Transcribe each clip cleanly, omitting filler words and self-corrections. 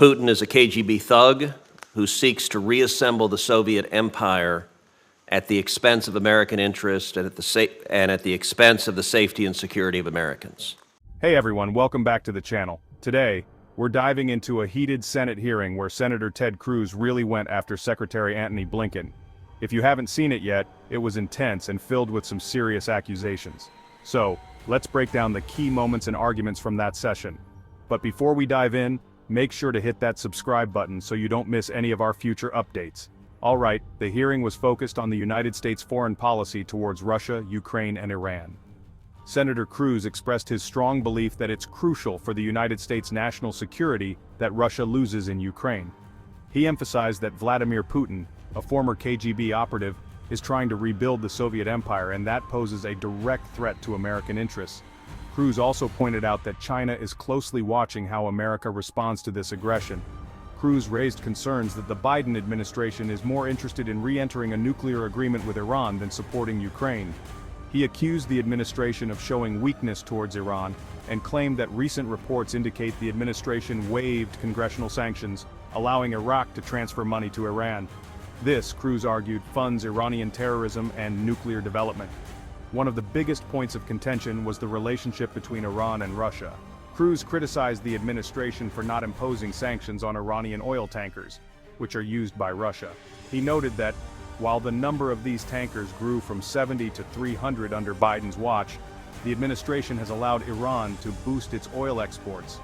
Putin is a KGB thug who seeks to reassemble the Soviet empire at the expense of American interests and at the expense of the safety and security of Americans. Hey everyone, welcome back to the channel. Today, we're diving into a heated Senate hearing where Senator Ted Cruz really went after Secretary Antony Blinken. If you haven't seen it yet, it was intense and filled with some serious accusations. So, let's break down the key moments and arguments from that session. But before we dive in, make sure to hit that subscribe button so you don't miss any of our future updates. Alright, the hearing was focused on the United States' foreign policy towards Russia, Ukraine, and Iran. Senator Cruz expressed his strong belief that it's crucial for the United States' national security that Russia loses in Ukraine. He emphasized that Vladimir Putin, a former KGB operative, is trying to rebuild the Soviet empire, and that poses a direct threat to American interests. Cruz also pointed out that China is closely watching how America responds to this aggression. Cruz raised concerns that the Biden administration is more interested in re-entering a nuclear agreement with Iran than supporting Ukraine. He accused the administration of showing weakness towards Iran and claimed that recent reports indicate the administration waived congressional sanctions, allowing Iraq to transfer money to Iran. This, Cruz argued, funds Iranian terrorism and nuclear development. One of the biggest points of contention was the relationship between Iran and Russia. Cruz criticized the administration for not imposing sanctions on Iranian oil tankers, which are used by Russia. He noted that, while the number of these tankers grew from 70 to 300 under Biden's watch, the administration has allowed Iran to boost its oil exports.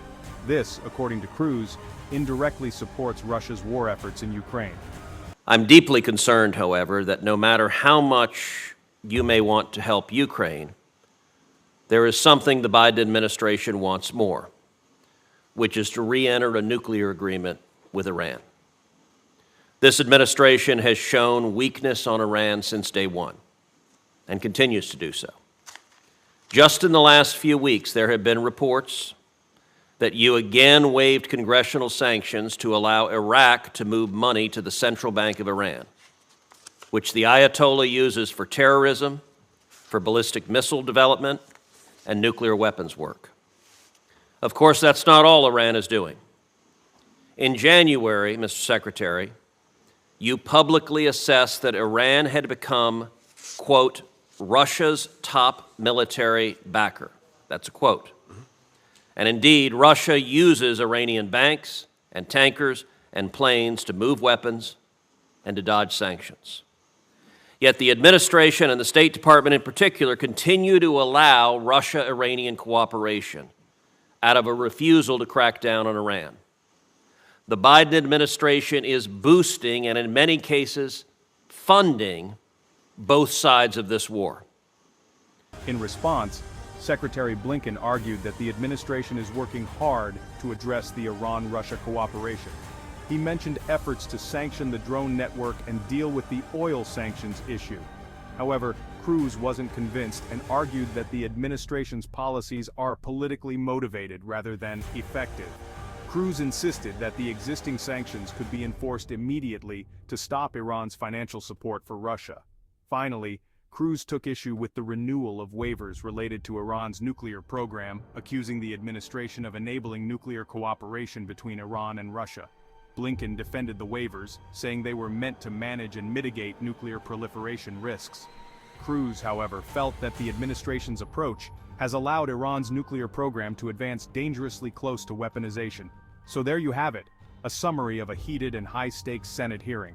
This, according to Cruz, indirectly supports Russia's war efforts in Ukraine. I'm deeply concerned, however, that no matter how much you may want to help Ukraine, there is something the Biden administration wants more, which is to re-enter a nuclear agreement with Iran. This administration has shown weakness on Iran since day one, and continues to do so. Just in the last few weeks, there have been reports that you again waived congressional sanctions to allow Iraq to move money to the Central Bank of Iran, which the Ayatollah uses for terrorism, for ballistic missile development, and nuclear weapons work. Of course, that's not all Iran is doing. In January, Mr. Secretary, you publicly assessed that Iran had become, quote, Russia's top military backer. That's a quote. And indeed, Russia uses Iranian banks and tankers and planes to move weapons and to dodge sanctions. Yet the administration and the State Department in particular continue to allow Russia-Iranian cooperation out of a refusal to crack down on Iran. The Biden administration is boosting and in many cases funding both sides of this war. In response, Secretary Blinken argued that the administration is working hard to address the Iran-Russia cooperation. He mentioned efforts to sanction the drone network and deal with the oil sanctions issue. However, Cruz wasn't convinced and argued that the administration's policies are politically motivated rather than effective. Cruz insisted that the existing sanctions could be enforced immediately to stop Iran's financial support for Russia. Finally, Cruz took issue with the renewal of waivers related to Iran's nuclear program, accusing the administration of enabling nuclear cooperation between Iran and Russia. Blinken defended the waivers, saying they were meant to manage and mitigate nuclear proliferation risks. Cruz, however, felt that the administration's approach has allowed Iran's nuclear program to advance dangerously close to weaponization. So there you have it, a summary of a heated and high-stakes Senate hearing.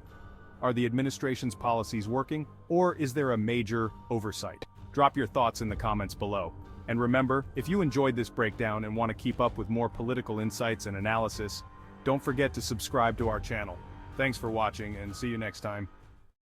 Are the administration's policies working, or is there a major oversight? Drop your thoughts in the comments below. And remember, if you enjoyed this breakdown and want to keep up with more political insights and analysis, don't forget to subscribe to our channel. Thanks for watching, and see you next time.